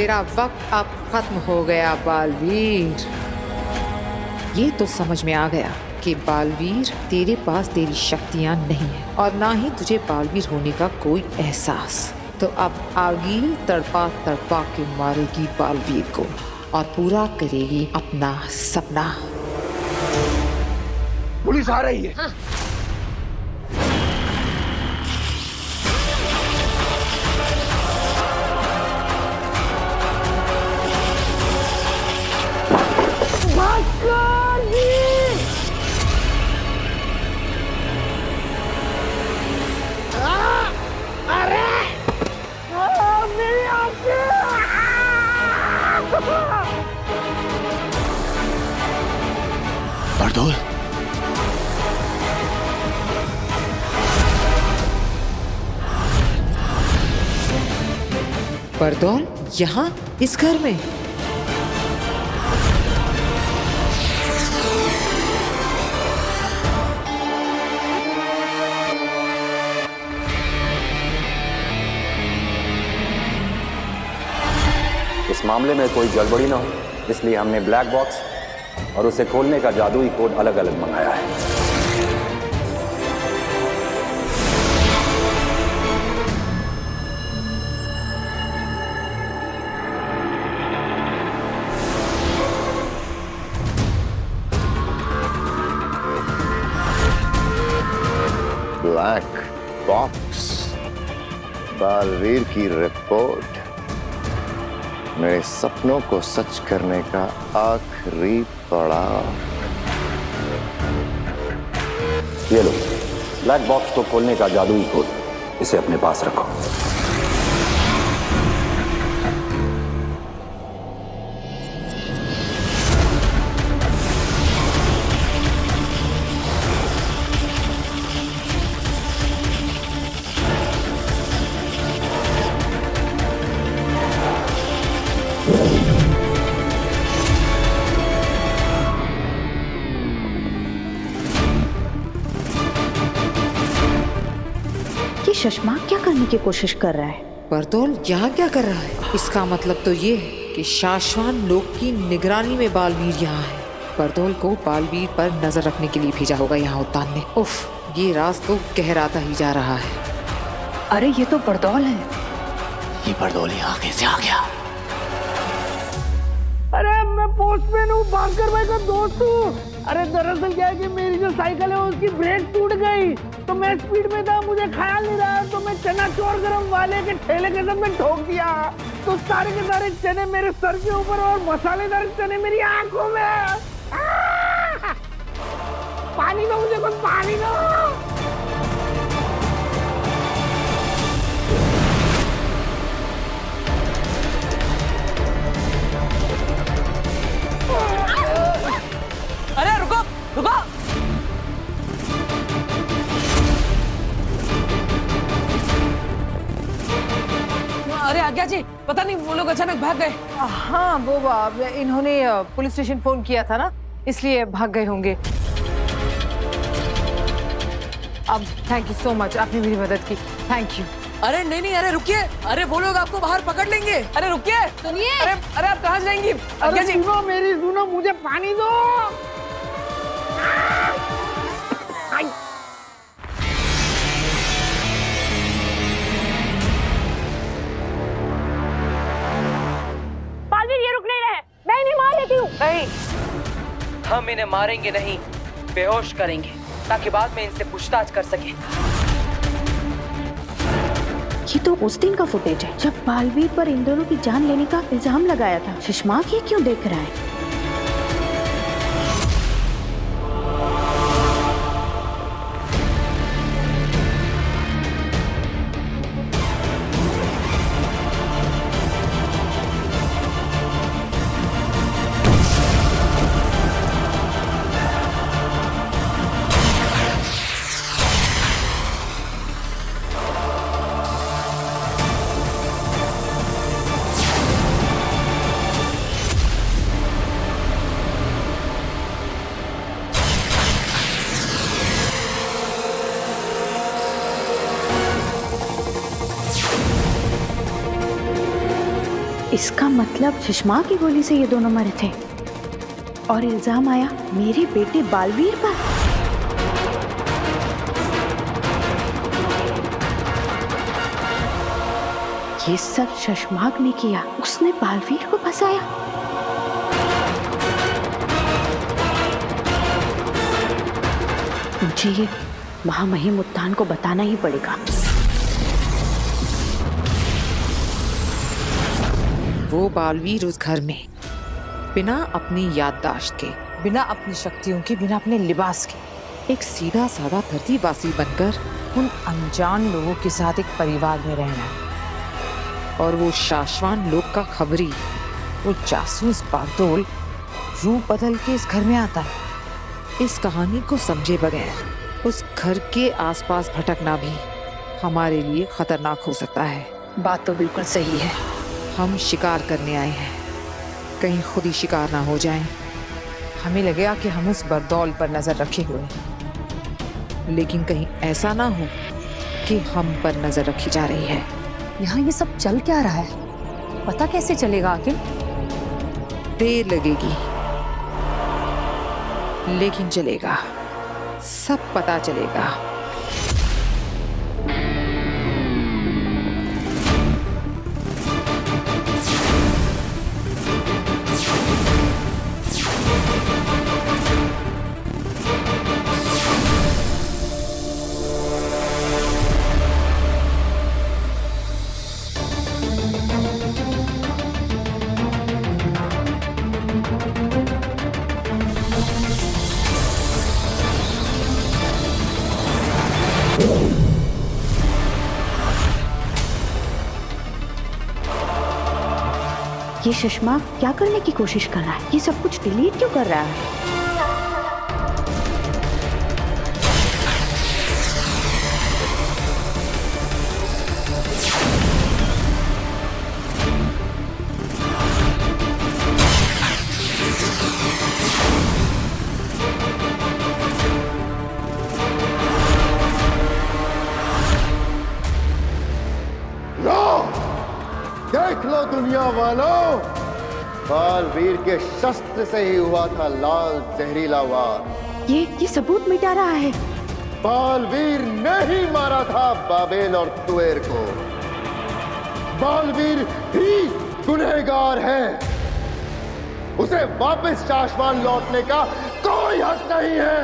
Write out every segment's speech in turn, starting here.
तेरा वक्त अब खत्म हो गया बालवीर। ये तो समझ में आ गया कि बालवीर तेरे पास तेरी शक्तियां नहीं है और ना ही तुझे बालवीर होने का कोई एहसास। तो अब आगे तड़पा तड़पा के मारेगी बालवीर को और पूरा करेगी अपना सपना। पुलिस आ रही है। हाँ। बरदौल, बरदौल यहाँ इस घर में? इस मामले में कोई गड़बड़ी ना हो, इसलिए हमने ब्लैक बॉक्स और उसे खोलने का जादुई कोड अलग अलग मंगाया है। ब्लैक बॉक्स, बालवीर की रिपोर्ट, मेरे सपनों को सच करने का आखिरी पड़ाव। ये लो ब्लैक बॉक्स को खोलने का जादुई कोड, इसे अपने पास रखो। चश्मा क्या करने की कोशिश कर रहा है? बरदौल यहाँ क्या कर रहा है? इसका मतलब तो ये है कि शाश्वान लोक की निगरानी में बालवीर यहाँ है। बरदौल को बालवीर पर नजर रखने के लिए भेजा होगा यहाँ उत्तान ने। उफ, ये राज तो गहराता ही जा रहा है। अरे ये तो बरदौल है। ये बरदौल यहाँ कैसे आ गया? अरे मैं पोस्टमैन हूँ, भास्कर भाई का दोस्त हूँ। अरे दरअसल क्या है कि मेरी जो साइकिल है उसकी ब्रेक टूट गई, तो मैं स्पीड में था, मुझे ख्याल नहीं रहा, तो मैं चना चोर गरम वाले के ठेले के साथ में ठोक दिया। तो सारे के सारे चने मेरे सर के ऊपर और मसालेदार चने मेरी आंखों में। पानी दो मुझे, कुछ पानी दो। अरे रुको रुको। अरे आज्ञा जी, पता नहीं वो लोग अचानक भाग गए। हाँ, वो इन्होंने पुलिस स्टेशन फोन किया था ना, इसलिए भाग गए होंगे। अब थैंक यू सो मच, आपने मेरी मदद की, थैंक यू। अरे नहीं नहीं, अरे रुकिए, अरे वो लोग आपको बाहर पकड़ लेंगे। अरे रुकिए, सुनिए। अरे आप कहाँ जाएंगी? अरे सुनो मेरी, सुनो, मुझे पानी दो। बालवीर ये रुक नहीं रहे, मैं इन्हें मार देती हूँ। नहीं, हम इन्हें मारेंगे नहीं, बेहोश करेंगे ताकि बाद में इनसे पूछताछ कर सके। ये तो उस दिन का फुटेज है जब बालवीर पर इन दोनों की जान लेने का इल्जाम लगाया था। शशमाक ये क्यों देख रहा है? इसका मतलब सुषमा की गोली से ये दोनों मरे थे और इल्जाम आया मेरे बेटे बालवीर पर। ये सब शशमाक ने किया, उसने बालवीर को फंसाया। मुझे ये महामहिम उत्तान को बताना ही पड़ेगा। वो बालवीर उस घर में बिना अपनी याददाश्त के, बिना अपनी शक्तियों के, बिना अपने लिबास के, एक सीधा साधा धरतीवासी बनकर उन अनजान लोगों के साथ एक परिवार में रहना है। और वो शाश्वान लोग का खबरी, वो जासूस बागडोल रूप बदल के इस घर में आता है। इस कहानी को समझे बगैर उस घर के आसपास भटकना भी हमारे लिए खतरनाक हो सकता है। बात तो बिल्कुल सही है। हम शिकार करने आए हैं, कहीं खुद ही शिकार ना हो जाएं। हमें लगेगा कि हम उस बरदौल पर नजर रखे हुए हैं, लेकिन कहीं ऐसा ना हो कि हम पर नजर रखी जा रही है। यहाँ ये सब चल क्या रहा है, पता कैसे चलेगा आखिर? देर लगेगी लेकिन चलेगा, सब पता चलेगा। ये सुषमा क्या करने की कोशिश कर रहा है? ये सब कुछ डिलीट क्यों कर रहा है? देख लो दुनिया वालों, बालवीर के शस्त्र से ही हुआ था लाल जहरीला वार। ये सबूत मिटा रहा है। बालवीर ने ही मारा था बाबेल और तुएर को। बालवीर ही गुनहगार है। उसे वापस शाश्वान लौटने का कोई हक नहीं है।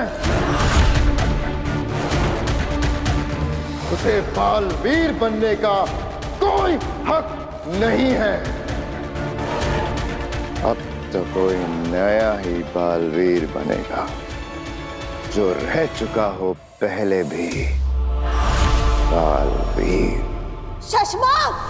उसे बालवीर बनने का कोई हक नहीं है। अब तो कोई नया ही बालवीर बनेगा, जो रह चुका हो पहले भी बालवीर। शशमाक!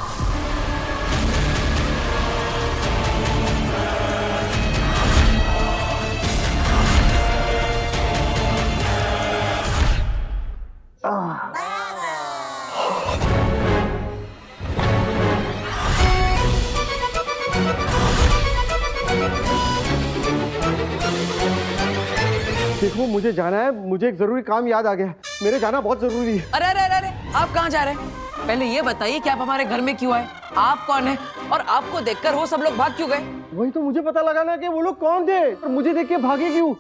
देखो मुझे जाना है, मुझे एक जरूरी काम याद आ गया। मेरे जाना बहुत जरूरी है। अरे अरे अरे आप कहाँ जा रहे हैं? पहले ये बताइए कि आप हमारे घर में क्यों आए? आप कौन हैं? और आपको देखकर वो सब लोग भाग क्यों गए? वही तो मुझे पता लगाना कि वो लोग कौन थे और मुझे देख के भागे क्यों।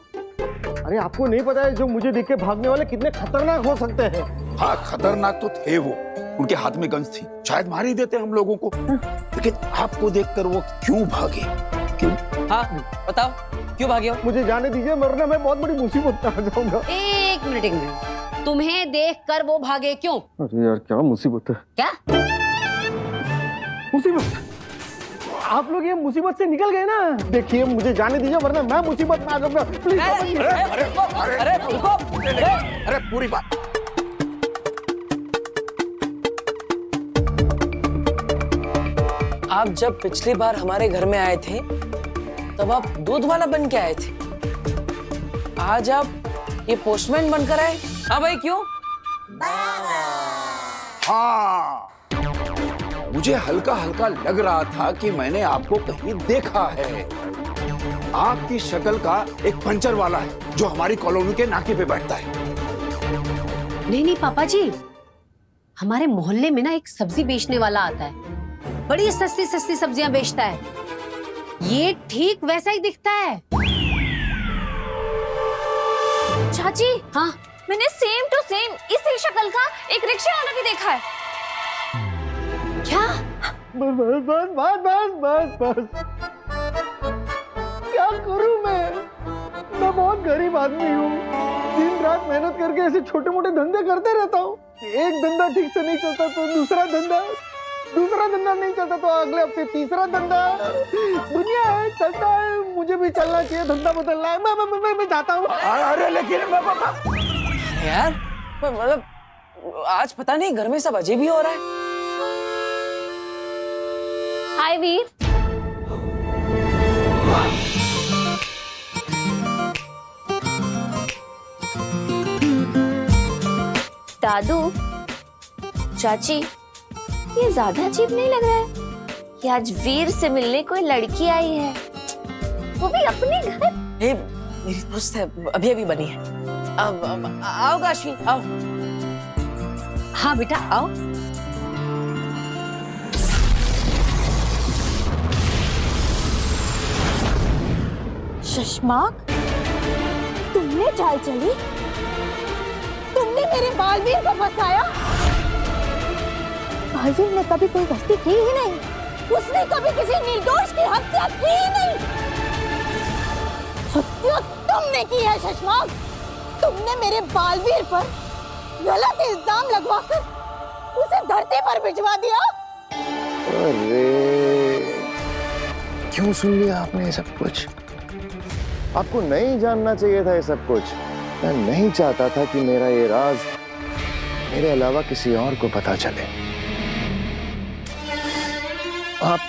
अरे आपको नहीं पता है जो मुझे देख के भागने वाले कितने खतरनाक हो सकते हैं। हाँ खतरनाक तो थे वो, उनके हाथ में गन्स थी, शायद मार ही देते हम लोगों को। लेकिन आपको देखकर वो क्यों भागे? क्यों? हाँ बताओ क्यों भागे हो? मुझे जाने दीजिए, वरना मैं बहुत बड़ी मुसीबत में आ जाऊंगा। एक मिनट, तुम्हें देखकर वो भागे क्यों? अरे यार क्या मुसीबत है। क्या मुसीबत? आप लोग ये मुसीबत से निकल गए ना। देखिए मुझे जाने दीजिए, वरना मैं मुसीबत में आ जाऊंगा। प्लीज अरे पूरी बात। आप जब पिछली बार हमारे घर में आए थे तब आप दूध वाला बन के आए थे, आज आप ये पोस्टमैन बनकर आए। हाँ भाई क्यों? हाँ मुझे हल्का हल्का लग रहा था कि मैंने आपको कहीं देखा है। आपकी शक्ल का एक पंचर वाला है जो हमारी कॉलोनी के नाके पे बैठता है। नहीं नहीं पापा जी, हमारे मोहल्ले में ना एक सब्जी बेचने वाला आता है, बड़ी सस्ती सस्ती सब्जियां बेचता है, ये ठीक वैसा ही दिखता है। चाची, हाँ, मैंने सेम टू सेम इसी शक्ल का एक रिक्शा वाला भी देखा है। क्या? बस बस बस बस बस बस बस, क्या करूं मैं बहुत गरीब आदमी हूँ। दिन रात मेहनत करके ऐसे छोटे मोटे धंधे करते रहता हूँ। एक धंधा ठीक से नहीं चलता तो दूसरा धंधा नहीं चलता तो अगले हफ्ते तीसरा धंधा। दुनिया है, चलता है, मुझे भी चलना चाहिए, धंधा बदलना है। मैं जाता हूँ। अरे लेकिन यार मतलब आज पता नहीं घर में सब अजीब ही हो रहा है। हाय वीर। दादू, चाची, ये ज्यादा अजीब नहीं लग रहा है कि आज वीर से मिलने कोई लड़की आई है, वो भी अपने घर। ये मेरी दोस्त है, अभी अभी बनी है। अब आओ काशी, आओ। हाँ बेटा आओ। शशमाक, तुमने चाल चली, तुमने मेरे बालवीर को फंसाया। बालवीर ने कभी कोई गलती की ही नहीं, उसने कभी किसी निर्दोष की हत्या की ही नहीं। हत्या तुमने की है शशमाक, तुमने मेरे बालवीर पर गलत इल्जाम लगवाकर उसे धरती पर भिजवा दिया। अरे क्यों सुन लिया आपने ये सब कुछ? आपको नहीं जानना चाहिए था ये सब कुछ। मैं नहीं चाहता था कि मेरा ये राज मेरे अलावा किसी और को पता चले। आप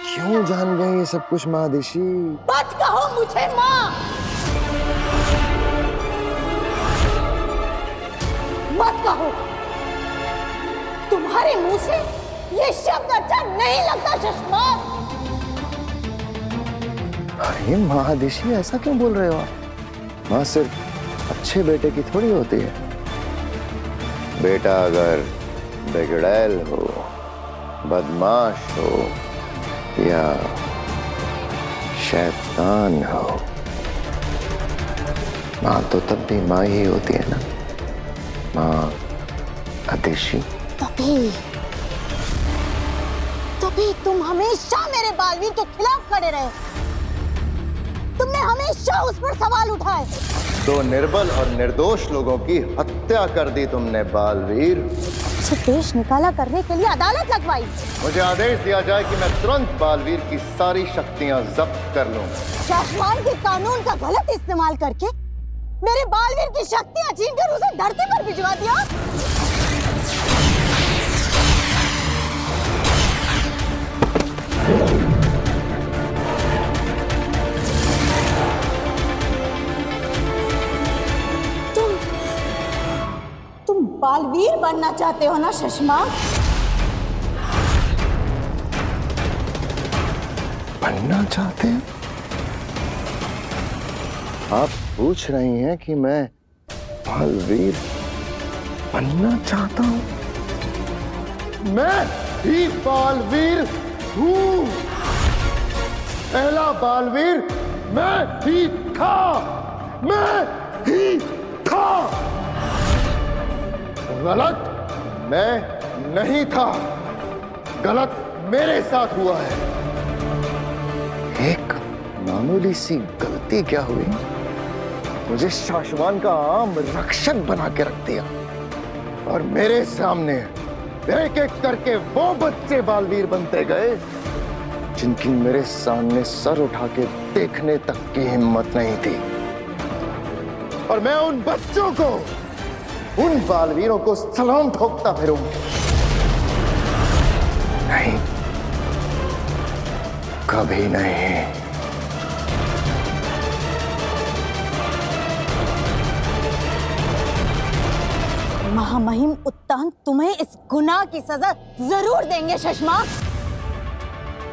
क्यों जान गए ये सब कुछ महादेशी? मत कहो मुझे माँ, मत कहो। तुम्हारे मुंह से ये शब्द अच्छा नहीं लगता शशमाक। अरे महादेशी ऐसा क्यों बोल रहे हो आप? माँ सिर्फ अच्छे बेटे की थोड़ी होती है। बेटा अगर बिगड़ैल हो, बदमाश हो या शैतान हो, माँ तो तब भी माँ ही होती है ना। माँ आदेशी। तभी तुम हमेशा मेरे बालवीर के खिलाफ खड़े रहे। तुमने हमेशा उस पर सवाल उठाए। दो निर्बल और निर्दोष लोगों की हत्या कर दी तुमने बालवीर। उसे देश निकाला करने के लिए अदालत लगवाई। मुझे आदेश दिया जाए कि मैं तुरंत बालवीर की सारी शक्तियां जब्त कर लूं। शासमान के कानून का गलत इस्तेमाल करके मेरे बालवीर की शक्तियां छीनकर उसे धरती पर भिजवा दिया। तुम बालवीर बनना चाहते हो ना शशमाक? बनना चाहते हैं? आप पूछ रही हैं कि मैं बालवीर बनना चाहता हूं? मैं ही बालवीर हूं। पहला बालवीर मैं ही था। मैं ही था। गलत मैं नहीं था। गलत मेरे साथ हुआ है। एक मामूली सी गलती क्या हुई, मुझे शासमान का आम रक्षक बना के रख दिया और मेरे सामने एक एक करके वो बच्चे बालवीर बनते गए जिनकी मेरे सामने सर उठा के देखने तक की हिम्मत नहीं थी। और मैं उन बच्चों को, उन बालवीरों को सलाम ठोकता फिरूंगा। नहीं, कभी नहीं। महामहिम उत्तान तुम्हें इस गुनाह की सजा जरूर देंगे शशमाक।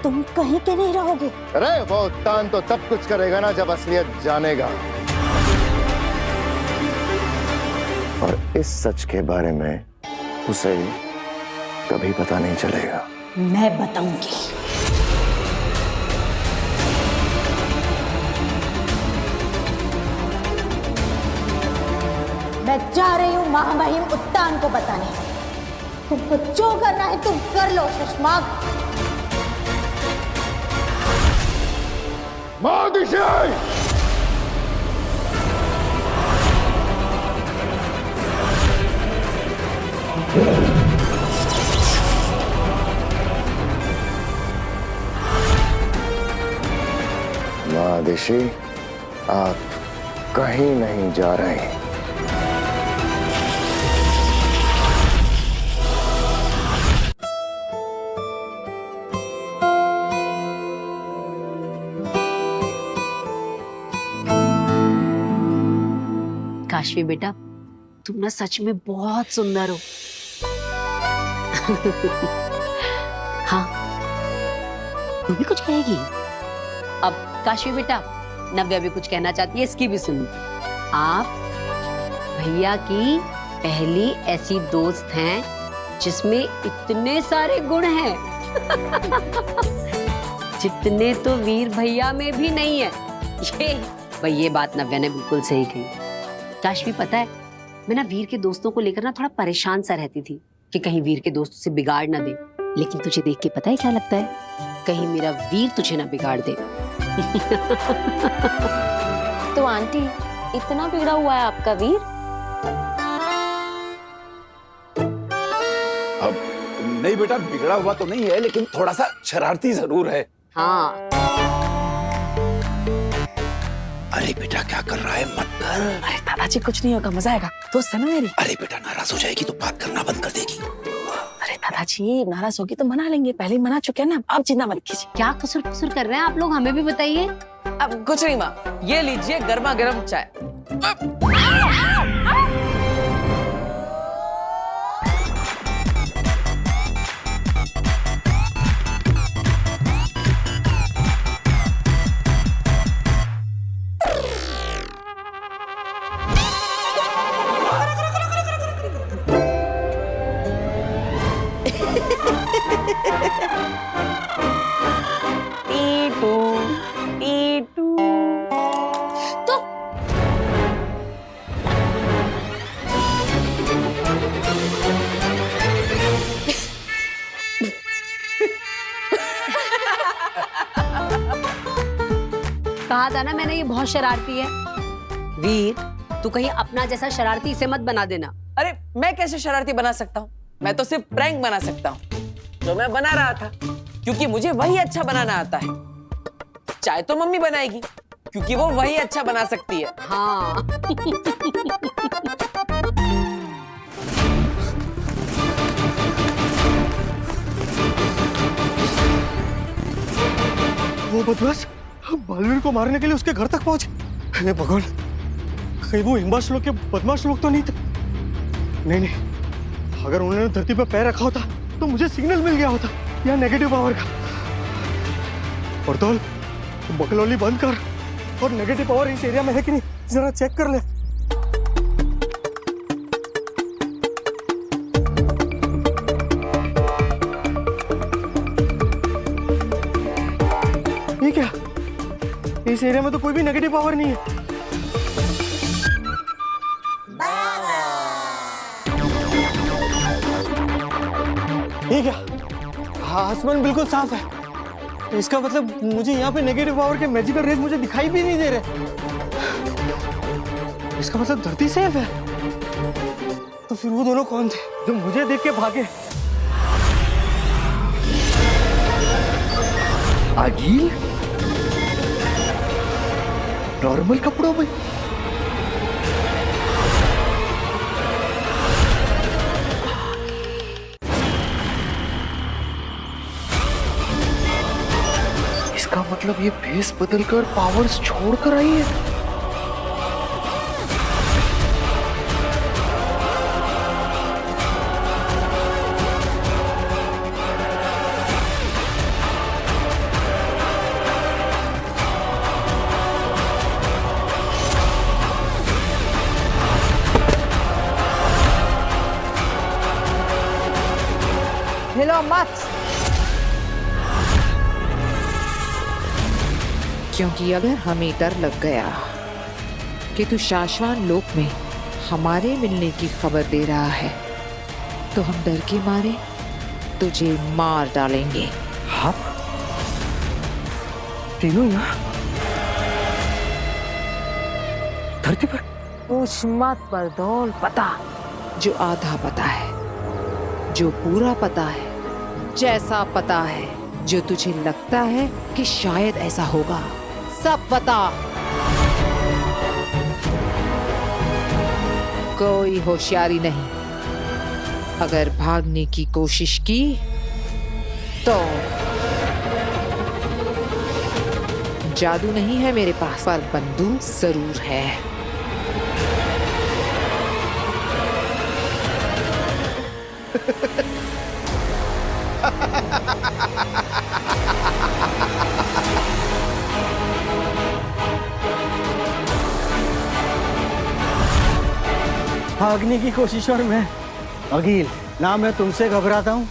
तुम कहीं के नहीं रहोगे। अरे वो उत्तान तो तब कुछ करेगा ना जब असलियत जानेगा। और इस सच के बारे में उसे कभी पता नहीं चलेगा। मैं बताऊंगी। मैं जा रही हूं महामहिम उत्तान को बताने। तुमको जो करना है तुम कर लो शशमाग। महादिशाई! महादिशी, आप कहीं नहीं जा रहे। काशवी बेटा, तुम ना सच में बहुत सुंदर हो। हाँ, तू भी कुछ कहेगी? अब काशवी बेटा, नव्या भी कुछ कहना चाहती है, इसकी भी सुन। आप भैया की पहली ऐसी दोस्त हैं जिसमें इतने सारे गुण हैं जितने तो वीर भैया में भी नहीं है। ये बात नव्या ने बिल्कुल सही कही। काशवी, पता है, मैं ना वीर के दोस्तों को लेकर ना थोड़ा परेशान सा रहती थी कि कहीं वीर के दोस्त उसे बिगाड़ ना दे। लेकिन तुझे देख के पता है क्या लगता है? कहीं मेरा वीर तुझे ना बिगाड़ दे। तो आंटी, इतना बिगड़ा हुआ है आपका वीर? अब नहीं बेटा, बिगड़ा हुआ तो नहीं है, लेकिन थोड़ा सा शरारती जरूर है। हाँ। अरे बेटा, क्या कर रहा है? मत कर। अरे दादाजी, कुछ नहीं होगा, मजा आएगा। दोस्त है ना मेरी। अरे बेटा, नाराज हो जाएगी तो बात करना बंद कर देगी। अरे दादाजी, नाराज होगी तो मना लेंगे, पहले ही मना चुके हैं ना, आप चिंता मत कीजिए। क्या कुसुर कुसुर कर रहे हैं आप लोग, हमें भी बताइए। अब कुछ नहीं माँ, ये लीजिए गर्मा गर्म चाय। टीटू, टीटू। तो कहा था ना मैंने, ये बहुत शरारती है। वीर, तू कहीं अपना जैसा शरारती इसे मत बना देना। अरे मैं कैसे शरारती बना सकता हूँ? मैं तो सिर्फ प्रैंक बना सकता हूँ, जो मैं बना रहा था, क्योंकि मुझे वही अच्छा बनाना आता है। चाय तो मम्मी बनाएगी, क्योंकि वो वही अच्छा बना सकती है। हाँ। वो बदमाश बालवीर को मारने के लिए उसके घर तक पहुंचे। हे भगवान, कहीं वो हिम्बाश लोग के बदमाश लोग तो नहीं थे? नहीं नहीं, अगर उन्होंने धरती पर पैर रखा होता तो मुझे सिग्नल मिल गया होता या नेगेटिव पावर का। पर्दौल, बकलौली बंद कर और नेगेटिव पावर इस एरिया में है कि नहीं जरा चेक कर ले। ठीक है, इस एरिया में तो कोई भी नेगेटिव पावर नहीं है। ठीक है, हाँ, आसमान बिल्कुल साफ है। इसका मतलब मुझे यहाँ पे नेगेटिव पावर के मैजिकल रेज मुझे दिखाई भी नहीं दे रहे। इसका मतलब धरती सेफ है। तो फिर वो दोनों कौन थे जो मुझे देख के भागे? आगिल नॉर्मल कपड़ों में। इसका मतलब ये भेस बदलकर पावर्स छोड़कर आई है। हिलो मत। क्योंकि अगर हमें डर लग गया कि तू शाश्वान लोक में हमारे मिलने की खबर दे रहा है तो हम डर के मारे तुझे मार डालेंगे। हाँ तीनों यहाँ धरती पर? पूछ मत पर दौल पता, जो आधा पता है, जो पूरा पता है, जैसा पता है, जो तुझे लगता है कि शायद ऐसा होगा, सब पता। कोई होशियारी नहीं। अगर भागने की कोशिश की तो जादू नहीं है मेरे पास, पर बंदूक जरूर है। भागने की कोशिश और मैं अगील, ना मैं तुमसे घबराता हूँ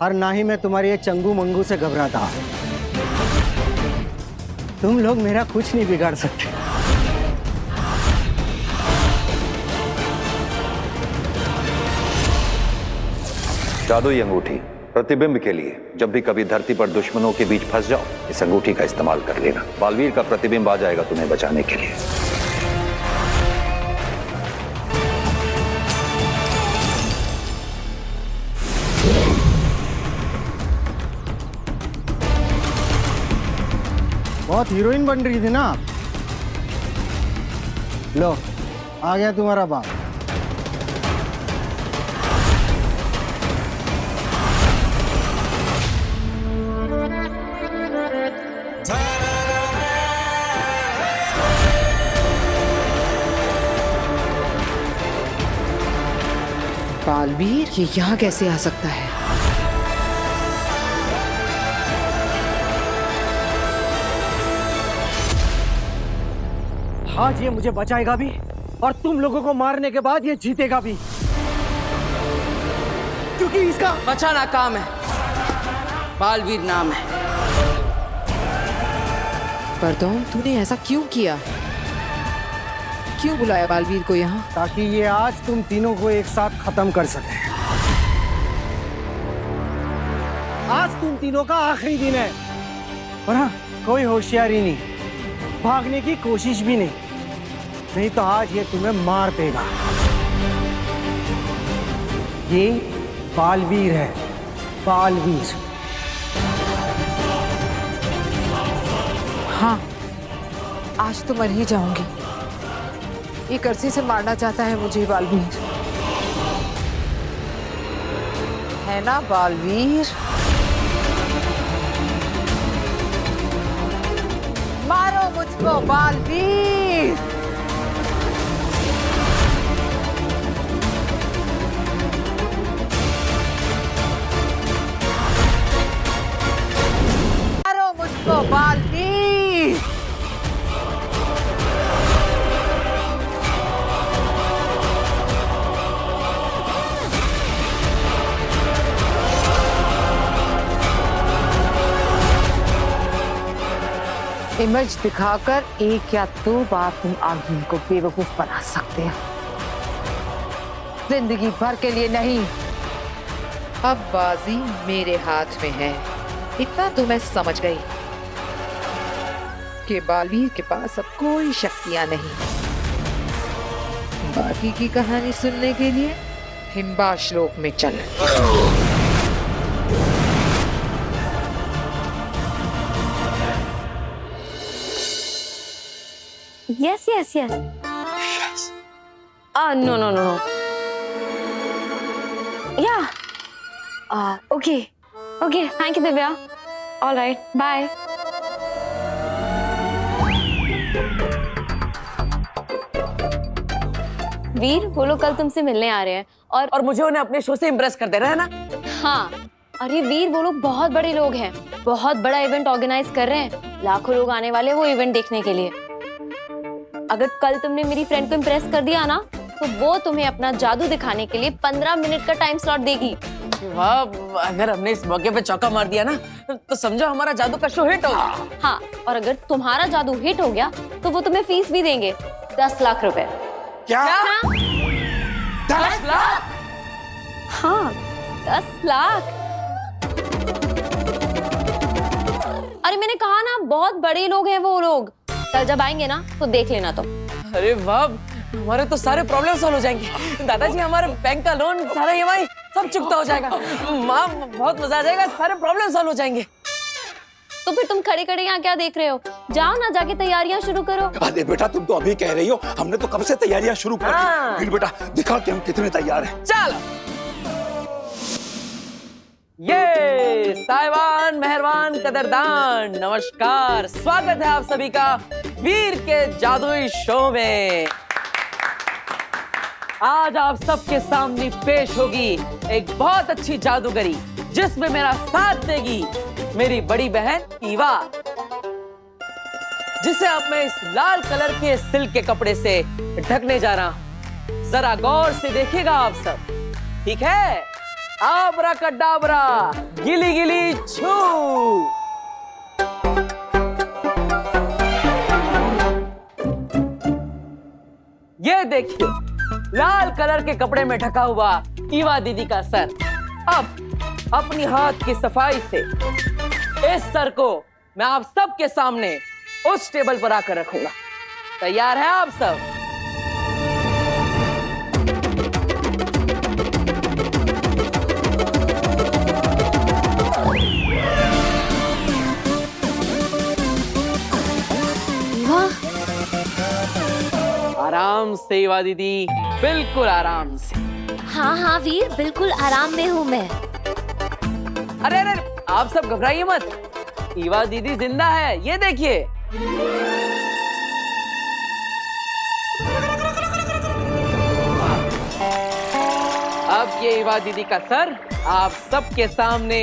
और ना ही मैं तुम्हारी ये चंगू मंगू से घबराता हूँ। तुम लोग मेरा कुछ नहीं बिगाड़ सकते। जादुई अंगूठी प्रतिबिंब के लिए जब भी कभी धरती पर दुश्मनों के बीच फंस जाओ, इस अंगूठी का इस्तेमाल कर लेना। बालवीर का प्रतिबिंब आ जाएगा तुम्हें बचाने के लिए। बहुत हीरोइन बन रही थी ना आप। लो आ गया तुम्हारा बाप। बालवीर ये यहाँ कैसे आ सकता है? आज ये मुझे बचाएगा भी और तुम लोगों को मारने के बाद ये जीतेगा भी, क्योंकि इसका बचाना काम है, बालवीर नाम है। परदौल तूने ऐसा क्यों किया? क्यों बुलाया बालवीर को यहाँ? ताकि ये आज तुम तीनों को एक साथ खत्म कर सके। आज तुम तीनों का आखिरी दिन है और हाँ, कोई होशियारी नहीं, भागने की कोशिश भी नहीं तो आज ये तुम्हें मार देगा। ये बालवीर है, बालवीर। हाँ, आज तो मर ही जाऊंगी। एक अरसे से मारना चाहता है मुझे बालवीर, है ना बालवीर? मारो मुझको बालवीर। मारो मुझको बालवीर। इमेज दिखाकर एक या दो बार तुम आगिन को बेवकूफ बना सकते हो, जिंदगी भर के लिए नहीं। अब बाजी मेरे हाथ में है। इतना तो मैं समझ गई कि बालवीर के पास अब कोई शक्तियां नहीं। बाकी की कहानी सुनने के लिए हिम्बाश लोक में चल। Yes, yes, yes. No. Yeah. Okay. Thank you, Divya. All right. Bye. वीर, वो लोग कल तुमसे मिलने आ रहे हैं और मुझे उन्हें अपने शो से इम्प्रेस कर देना है ना? हाँ, अरे वीर, वो लोग बहुत बड़े लोग हैं, बहुत बड़ा इवेंट ऑर्गेनाइज कर रहे हैं। लाखों लोग आने वाले वो इवेंट देखने के लिए। अगर कल तुमने मेरी फ्रेंड को इम्प्रेस कर दिया ना, तो वो तुम्हें अपना जादू दिखाने के लिए 15 मिनट का टाइम स्लॉट देगी। वाह, अगर हमने इस मौके पे चौका मार दिया ना तो समझो हमारा जादू का शो हिट हो गया। हाँ, और अगर तुम्हारा जादू हिट हो गया तो वो तुम्हें फीस भी देंगे 10 लाख रुपए। क्या? 10 लाख? हाँ, 10 लाख। अरे मैंने कहा ना, बहुत बड़े लोग हैं वो लोग। कल जब आएंगे ना तो देख लेना तुम। अरे वाह, हमारे तो सारे प्रॉब्लम सॉल्व हो जाएंगे। दादाजी, हमारे बैंक का लोन, सारा EMI सब चुकता हो जाएगा। माँ, बहुत मजा आ जाएगा, सारे प्रॉब्लम सॉल्व हो जाएंगे। तो फिर तुम खड़े खड़े यहाँ क्या देख रहे हो? जाओ ना, जाके तैयारियां शुरू करो। अरे बेटा, तुम तो अभी कह रही हो, हमने तो कब से तैयारियां शुरू कर हाँ। दी। वीर बेटा, दिखा कि हम कितने तैयार हैं। चलो, ये साहिबान, मेहरबान, कदरदान, नमस्कार। स्वागत है आप सभी का वीर के जादुई शो में। आज आप सबके सामने पेश होगी एक बहुत अच्छी जादूगरी, जिसमें मेरा साथ देगी मेरी बड़ी बहन ईवा, जिसे अब मैं इस लाल कलर के सिल्क के कपड़े से ढकने जा रहा हूं। जरा गौर से देखिएगा आप सब, ठीक है? आबरा कडाबरा, गिली गिली छू। ये देखिए, लाल कलर के कपड़े में ढका हुआ ईवा दीदी का सर। अब अपनी हाथ की सफाई से इस सर को मैं आप सबके सामने उस टेबल पर आकर रखूंगा। तैयार है आप सब? आराम से ईवा दीदी, बिल्कुल आराम से। हाँ हाँ वीर, बिल्कुल आराम में हूँ मैं। अरे अरे, आप सब घबराइए मत, ईवा दीदी जिंदा है, ये देखिए। अब ये ईवा दीदी का सर आप सबके सामने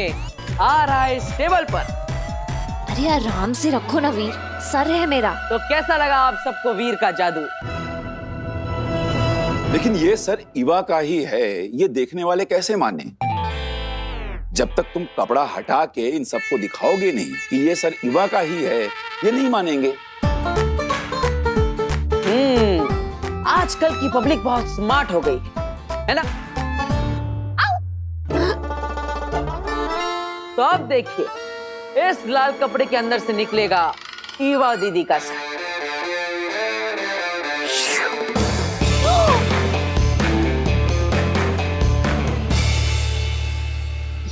आ रहा है इस टेबल पर। अरे आराम से रखो ना वीर, सर है मेरा। तो कैसा लगा आप सबको वीर का जादू? लेकिन ये सर ईवा का ही है, ये देखने वाले कैसे माने? जब तक तुम कपड़ा हटा के इन सबको दिखाओगे नहीं कि ये सर ईवा का ही है, ये नहीं मानेंगे। आजकल की पब्लिक बहुत स्मार्ट हो गई है ना? तो अब देखिए, इस लाल कपड़े के अंदर से निकलेगा ईवा दीदी का सर।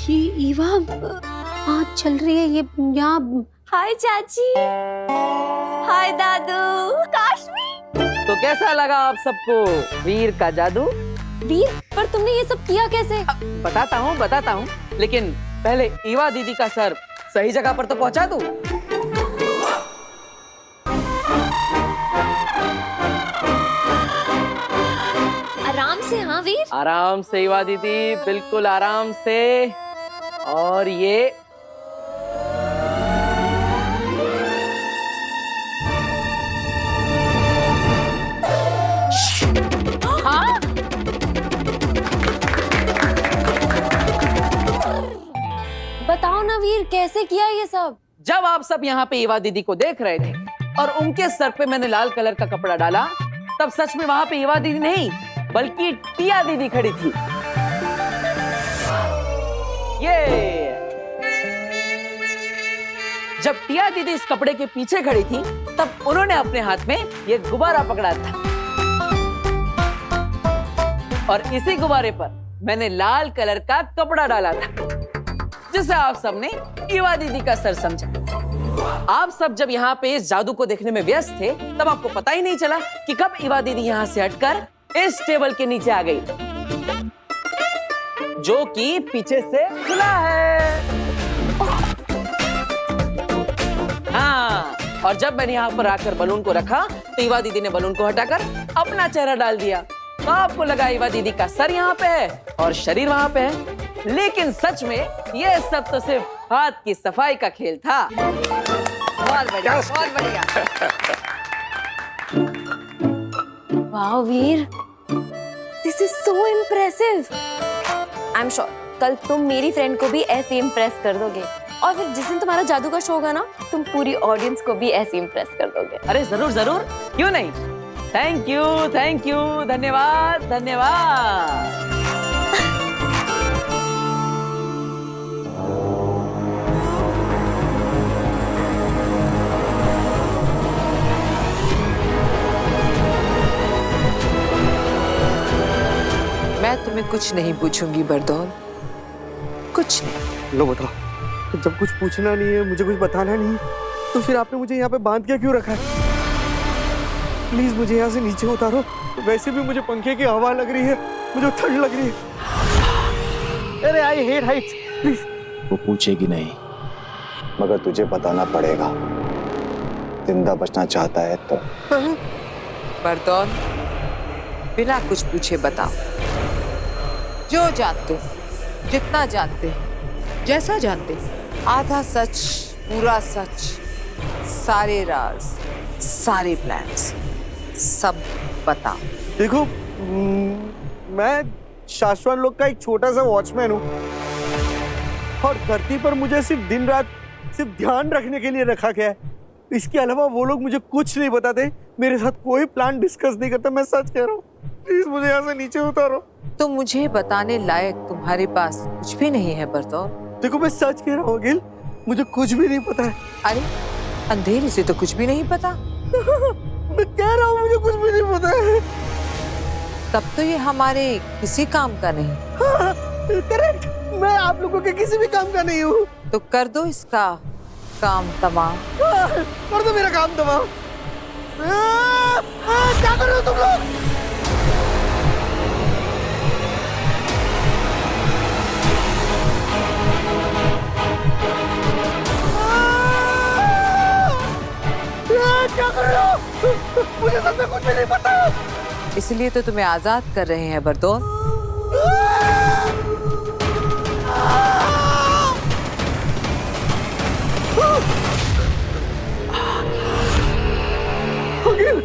ये ईवा आज चल रही है, ये यहाँ। हाय चाची, हाय दादू, काश्मी। तो कैसा लगा आप सबको वीर का जादू? वीर, पर तुमने ये सब किया कैसे? बताता हूँ, लेकिन पहले ईवा दीदी का सर सही जगह पर तो पहुंचा दूं। आराम से। हाँ वीर, आराम से ईवा दीदी, बिल्कुल आराम से। और ये हाँ? बताओ ना वीर, कैसे किया ये सब? जब आप सब यहाँ पे ईवा दीदी को देख रहे थे और उनके सर पे मैंने लाल कलर का कपड़ा डाला, तब सच में वहां पे ईवा दीदी नहीं बल्कि टिया दीदी खड़ी थी। ये जब टिया दीदी इस कपड़े के पीछे खड़ी थी, तब उन्होंने अपने हाथ में ये गुब्बारा पकड़ा था और इसी गुब्बारे पर मैंने लाल कलर का कपड़ा डाला था, जिसे आप सबने ईवा दीदी का सर समझा। आप सब जब यहाँ पे इस जादू को देखने में व्यस्त थे, तब आपको पता ही नहीं चला कि कब ईवा दीदी यहाँ से हटकर इस टेबल के नीचे आ गई, जो कि पीछे से खुला है। हाँ, और जब मैंने यहाँ पर आकर बलून को रखा, तो ईवा दीदी ने बलून को हटाकर अपना चेहरा डाल दिया। तो आपको लगा ईवा दीदी का सर यहाँ पे है और शरीर वहाँ पे है, लेकिन सच में ये सब तो सिर्फ हाथ की सफाई का खेल था। बहुत बढ़िया, बहुत बढ़िया। वाह Veer, this is so impressive. I am sure कल तुम मेरी फ्रेंड को भी ऐसे इम्प्रेस कर दोगे और फिर जिस दिन तुम्हारा जादू का शो होगा ना, तुम पूरी ऑडियंस को भी ऐसे इम्प्रेस कर दोगे। अरे जरूर जरूर, क्यों नहीं। थैंक यू, धन्यवाद धन्यवाद। मैं तुम्हें कुछ नहीं पूछूंगी बरदौल, कुछ नहीं। लो बताओ, जब कुछ पूछना नहीं है, मुझे कुछ बताना नहीं है, तो फिर आपने मुझे यहाँ पे बांध के क्यों रखा है? प्लीज मुझे यहाँ से नीचे उतारो। वैसे भी मुझे पंखे की हवा लग रही है, मुझे ठंड लग रही है। अरे आई हेट हाइट्स, प्लीज। वो पूछेगी नहीं, मगर तुझे बताना पड़ेगा। जिंदा बचना चाहता है तो। बरदौल, बिना कुछ पूछे बताओ, जो जानते हो, जितना जानते हो, जैसा जानते हो, आधा सच, पूरा सच, सारे राज, सारे प्लान्स, सब बताओ। देखो, मैं शाश्वत लोग का एक छोटा सा वॉचमैन हूँ और धरती पर मुझे सिर्फ दिन रात सिर्फ ध्यान रखने के लिए रखा गया है। इसके अलावा वो लोग मुझे कुछ नहीं बताते, मेरे साथ कोई प्लान डिस्कस नहीं करता। मैं सच कह रहा हूँ, प्लीज मुझे यहाँ से नीचे उतारो। तो मुझे बताने लायक तुम्हारे पास कुछ भी नहीं है बरदौल। देखो, मैं सच कह रहा हूँ अगिल, मुझे कुछ भी नहीं पता है। अरे अंधेरे से तो कुछ भी नहीं पता। मैं कह रहा हूँ मुझे कुछ भी नहीं पता है। तब तो ये हमारे किसी काम का नहीं। हाँ, करेक्ट, मैं आप लोगों के किसी भी काम का नहीं हूँ। तो कर दो इसका काम तमाम। कर दो मेरा काम तमाम। क्या कर रहे हो तुम लोग? क्या कर रहे हो? मुझे सच में कुछ भी नहीं पता। इसलिए तो तुम्हें आजाद कर रहे हैं बरदौल। अगिल,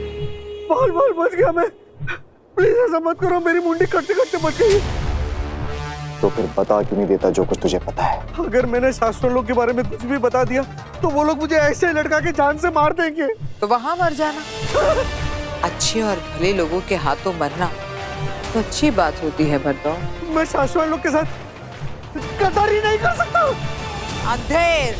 बाल बच गया मैं। प्लीज ऐसा मत करो, मेरी मुंडी कटते कटते बच गई। तो फिर बता क्यों नहीं देता जो कुछ तुझे पता है? अगर मैंने शास्त्रों लोग के बारे में कुछ भी बता दिया तो वो लोग मुझे ऐसे लटका के जान से मार देंगे। तो वहां मर जाना। अच्छे और भले लोगों के हाथों मरना तो अच्छी बात होती है बरदौल। मैं शाश्वत लोग के साथ गद्दारी नहीं कर सकता। अंधेर,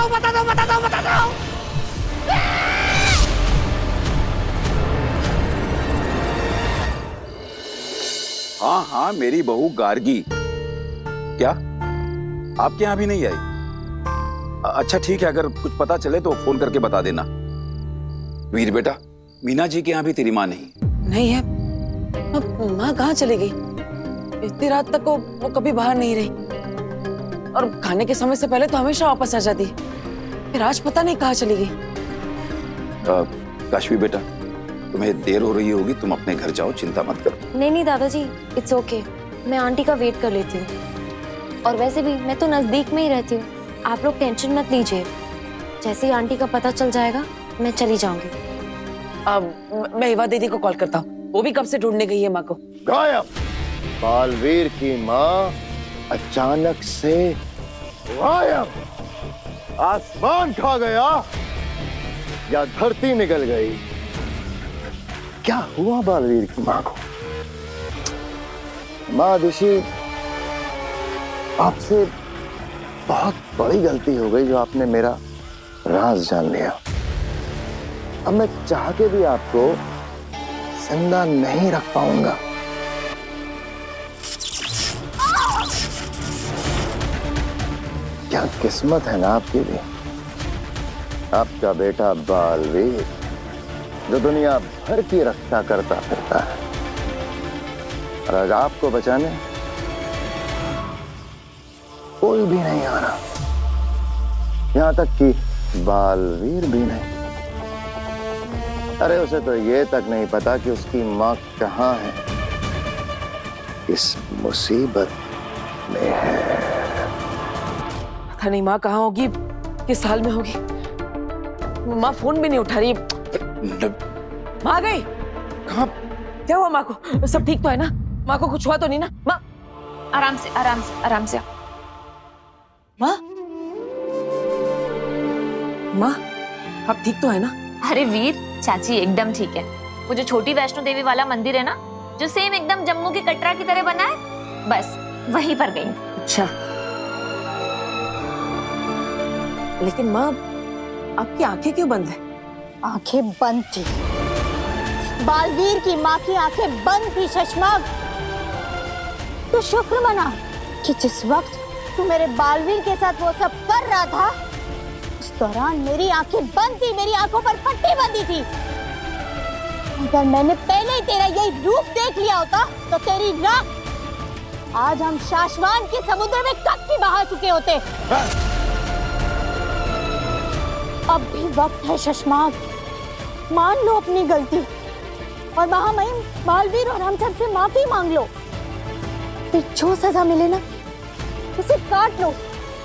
बता दो। हाँ हाँ, मेरी बहू गार्गी। क्या आपके यहाँ भी नहीं आई? अच्छा ठीक है, अगर कुछ पता चले तो फोन करके बता देना। वीर बेटा, मीना जी के यहाँ भी तेरी माँ नहीं है। माँ कहाँ चली गई? इतनी रात तक वो कभी बाहर नहीं रही और खाने के समय से पहले तो हमेशा वापस आ जाती है। फिर आज पता नहीं कहाँ चली गई। काशवी बेटा, तुम्हें देर हो रही होगी, तुम अपने घर जाओ, चिंता मत करो। नहीं दादाजी, इट्स ओके, मैं आंटी का वेट कर लेती हूँ। और वैसे भी मैं तो नजदीक में ही रहती हूँ, आप लोग टेंशन मत लीजिए। जैसे ही आंटी का पता चल जाएगा मैं चली जाऊंगी। मैं हिवा दीदी को कॉल करता हूँ, वो भी कब से ढूंढने गई है माँ को। गायब। बालवीर की माँ अचानक से गायब। आसमान खा गया या धरती निकल गई? क्या हुआ बालवीर की माँ को? माँ ऋषि, आपसे बहुत बड़ी गलती हो गई जो आपने मेरा राज जान लिया। अब मैं चाह के भी आपको जिंदा नहीं रख पाऊंगा। क्या किस्मत है ना आपकी भी। आपका बेटा बालवीर जो दुनिया भर की रक्षा करता फिरता है, और आज आपको बचाने कोई भी नहीं आ रहा, यहां तक कि बालवीर भी नहीं। अरे उसे तो ये तक नहीं पता कि उसकी माँ कहाँ है, इस मुसीबत में है। पता नहीं माँ कहाँ होगी, किस हाल में होगी। माँ फोन भी नहीं उठा रही। माँ आ गई? कहाँ? क्या हुआ माँ को? सब ठीक तो है ना? माँ को कुछ हुआ तो नहीं ना? माँ आराम से आराम से आराम से। माँ माँ आप ठीक तो है ना? अरे वीर, चाची एकदम ठीक है। वो जो छोटी वैष्णो देवी वाला मंदिर है ना, जो सेम एकदम जम्मू के कटरा की तरह बना है, बस वहीं पर गई। अच्छा, लेकिन माँ आपकी आंखें क्यों बंद है? आंखें बंद थी, बालवीर की माँ की आंखें बंद थी शशमाग। तो शुक्र मना कि जिस वक्त तू मेरे बालवीर के साथ वो सब कर रहा था, उस दौरान मेरी आंखें बंद थी, मेरी आंखों पर पट्टी बंधी थी। अगर मैंने पहले ही तेरा यही रूप देख लिया होता तो तेरी राख आज हम शाश्वान के समुद्र में कब की बहा चुके होते। अब भी वक्त है शशमाग, मान लो अपनी गलती और महामहिम बालवीर और हम सब से माफी मांग लो। फिर जो सजा मिले ना उसे काट लो।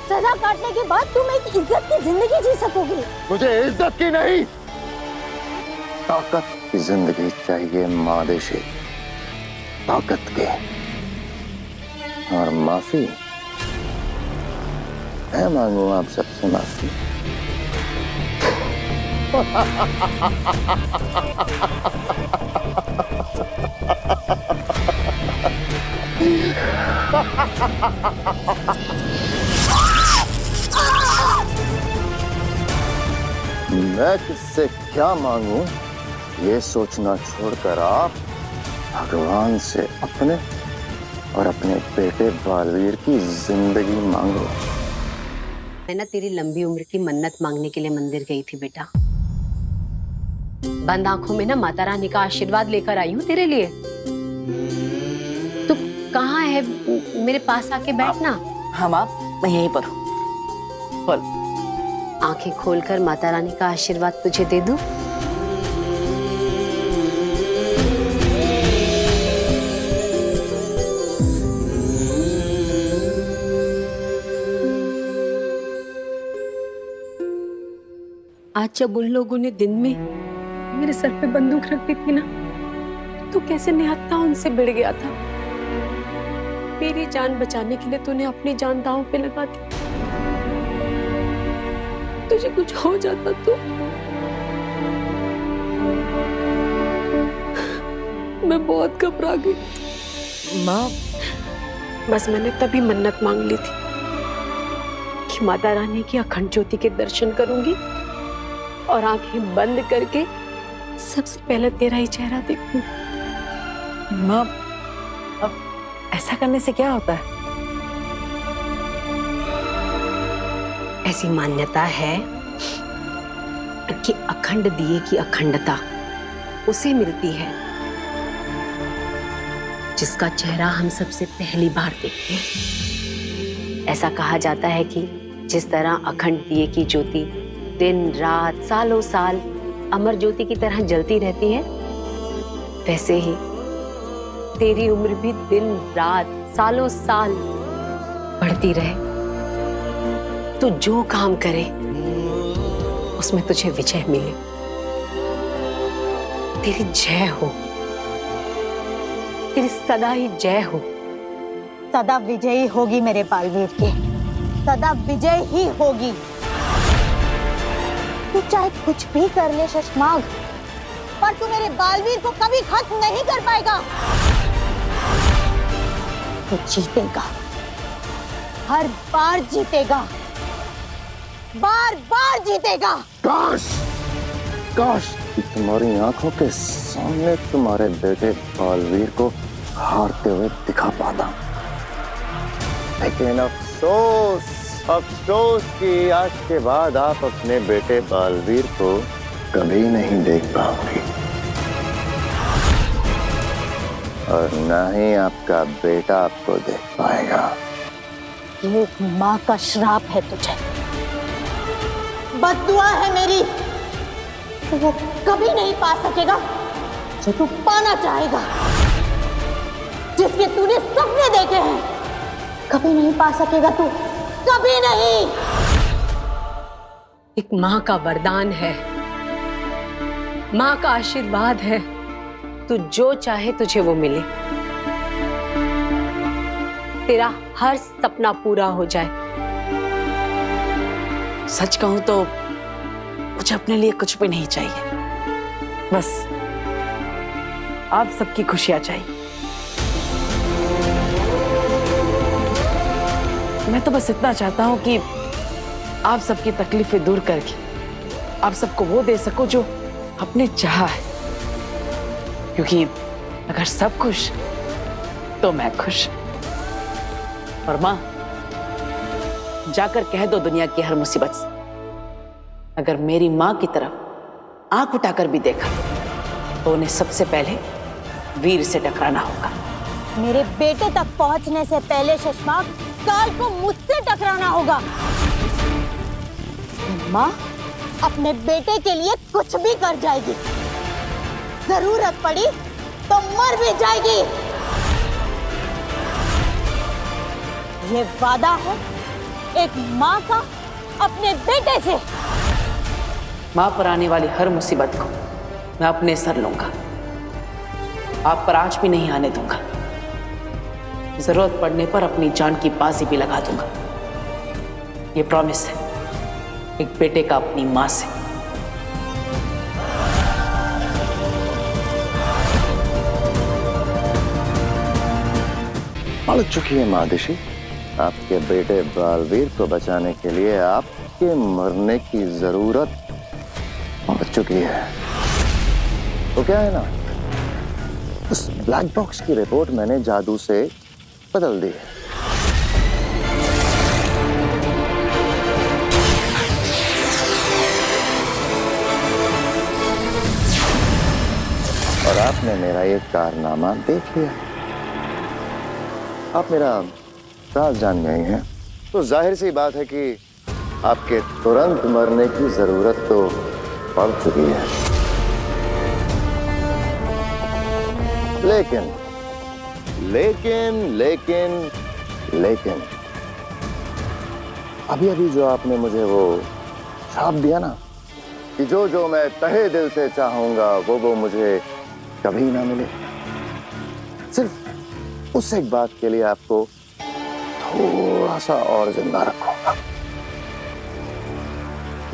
सजा काटने के बाद तुम एक इज्जत की जिंदगी जी सकोगे। मुझे इज्जत की नहीं, ताकत की जिंदगी चाहिए मादेशी, ताकत के। और माफी मैं मांगू आप सबसे माफी। मैं किससे क्या मांगू ये सोचना छोड़कर आप भगवान से अपने और अपने बेटे बालवीर की जिंदगी मांगो। मैं ना तेरी लंबी उम्र की मन्नत मांगने के लिए मंदिर गई थी बेटा। बंद आंखों में ना माता रानी का आशीर्वाद लेकर आई हूँ तेरे लिए। तू कहाँ है? मेरे पास आके बैठना। हाँ माँ, मैं यहीं पर हूँ। बोल। आंखें खोलकर माता रानी का आशीर्वाद तुझे दे दूं? आज जब उन लोगों ने दिन में मेरे सर पे बंदूक रख दी थी ना, तो कैसे निहत्था उनसे भिड़ गया था। मेरी जान बचाने के लिए तूने अपनी जान दांव पे लगा दी। तुझे कुछ हो जाता तो मैं बहुत घबरा गई। माँ बस मैंने तभी मन्नत मांग ली थी कि माता रानी की अखंड ज्योति के दर्शन करूंगी और आंखें बंद करके सबसे पहले तेरा ही चेहरा देखूंगी। माँ अब ऐसा करने से क्या होता है? ऐसी मान्यता है कि अखंड दिए की अखंडता उसे मिलती है जिसका चेहरा हम सबसे पहली बार देखते हैं। ऐसा कहा जाता है कि जिस तरह अखंड दिए की ज्योति दिन रात सालों साल अमर ज्योति की तरह जलती रहती है, वैसे ही तेरी उम्र भी दिन रात सालों साल बढ़ती रहे। तो जो काम करे उसमें तुझे विजय मिले। तेरी जय हो, तेरी सदा ही जय हो। सदा विजयी होगी मेरे बालवीर के, सदा विजय ही होगी। तू चाहे कुछ भी कर ले शशमाग, पर तू मेरे बालवीर को कभी खत्म नहीं कर पाएगा। तू जीतेगा, हर बार जीतेगा, बार बार जीतेगा। काश काश कि तुम्हारी आंखों के सामने तुम्हारे बेटे बालवीर को हारते हुए दिखा पाता, लेकिन अफसोस अफसोस कि आज के बाद आप अपने बेटे बालवीर को कभी नहीं देख पाओगे, और ना ही आपका बेटा आपको देख पाएगा। ये एक माँ का श्राप है तुझे, बद्दुआ है मेरी। तो वो कभी नहीं पा सकेगा जो तू पाना चाहेगा, जिसके तूने सपने देखे हैं। कभी नहीं पा सकेगा तू, कभी नहीं। एक माँ का वरदान है माँ का आशीर्वाद है, तू जो चाहे तुझे वो मिले, तेरा हर सपना पूरा हो जाए। सच कहूं तो मुझे अपने लिए कुछ भी नहीं चाहिए, बस आप सबकी खुशियां चाहिए। मैं तो बस इतना चाहता हूं कि आप सबकी तकलीफें दूर करके आप सबको वो दे सको जो आपने चाहा है, क्योंकि अगर सब खुश तो मैं खुश। और माँ, जाकर कह दो दुनिया की हर मुसीबत से, अगर मेरी माँ की तरफ आंख उठाकर भी देखा तो उन्हें सबसे पहले वीर से टकराना होगा। मेरे बेटे तक पहुंचने से पहले शशमाक काल को मुझसे टकराना होगा। माँ अपने बेटे के लिए कुछ भी कर जाएगी, जरूरत पड़ी तो मर भी जाएगी। ये वादा है एक माँ का अपने बेटे से। माँ पर आने वाली हर मुसीबत को मैं अपने सर लूंगा, आप पर आंच भी नहीं आने दूंगा। जरूरत पड़ने पर अपनी जान की बाजी भी लगा दूंगा। ये प्रॉमिस है एक बेटे का अपनी माँ से। पड़ चुकी है मादिशी, आपके बेटे बालवीर को बचाने के लिए आपके मरने की जरूरत पड़ चुकी है। तो क्या है ना, उस ब्लैक बॉक्स की रिपोर्ट मैंने जादू से बदल दी है। और आपने मेरा ये कारनामा देख लिया। आप मेरा राज जान गए हैं, तो जाहिर सी बात है कि आपके तुरंत मरने की जरूरत तो पड़ चुकी है। लेकिन लेकिन लेकिन लेकिन अभी अभी जो आपने मुझे वो श्राप दिया ना कि जो जो मैं तहे दिल से चाहूंगा वो मुझे कभी ना मिले, सिर्फ उस एक बात के लिए आपको थोड़ा सा और जिंदा रखूंगा।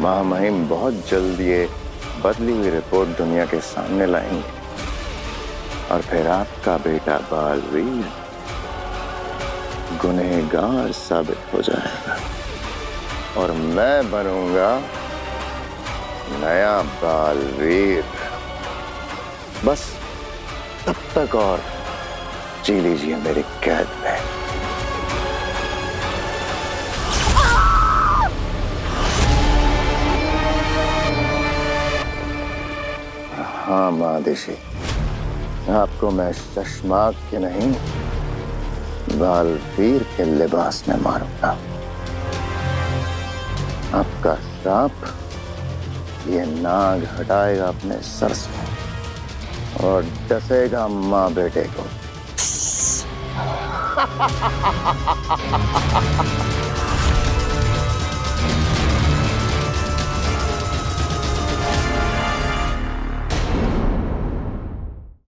महामहिम बहुत जल्द ये बदली हुई रिपोर्ट दुनिया के सामने लाएंगे और फिर आपका बेटा बालवीर गुनहगार साबित हो जाएगा और मैं बनूंगा नया बालवीर। बस तब तक और जी लीजिए मेरी कैद में। हाँ मादिशी, आपको मैं शशमाक के नहीं बालवीर के लिबास में मारूंगा। आपका श्राप ये नाग हटाएगा अपने सर से और डसेगा माँ बेटे को।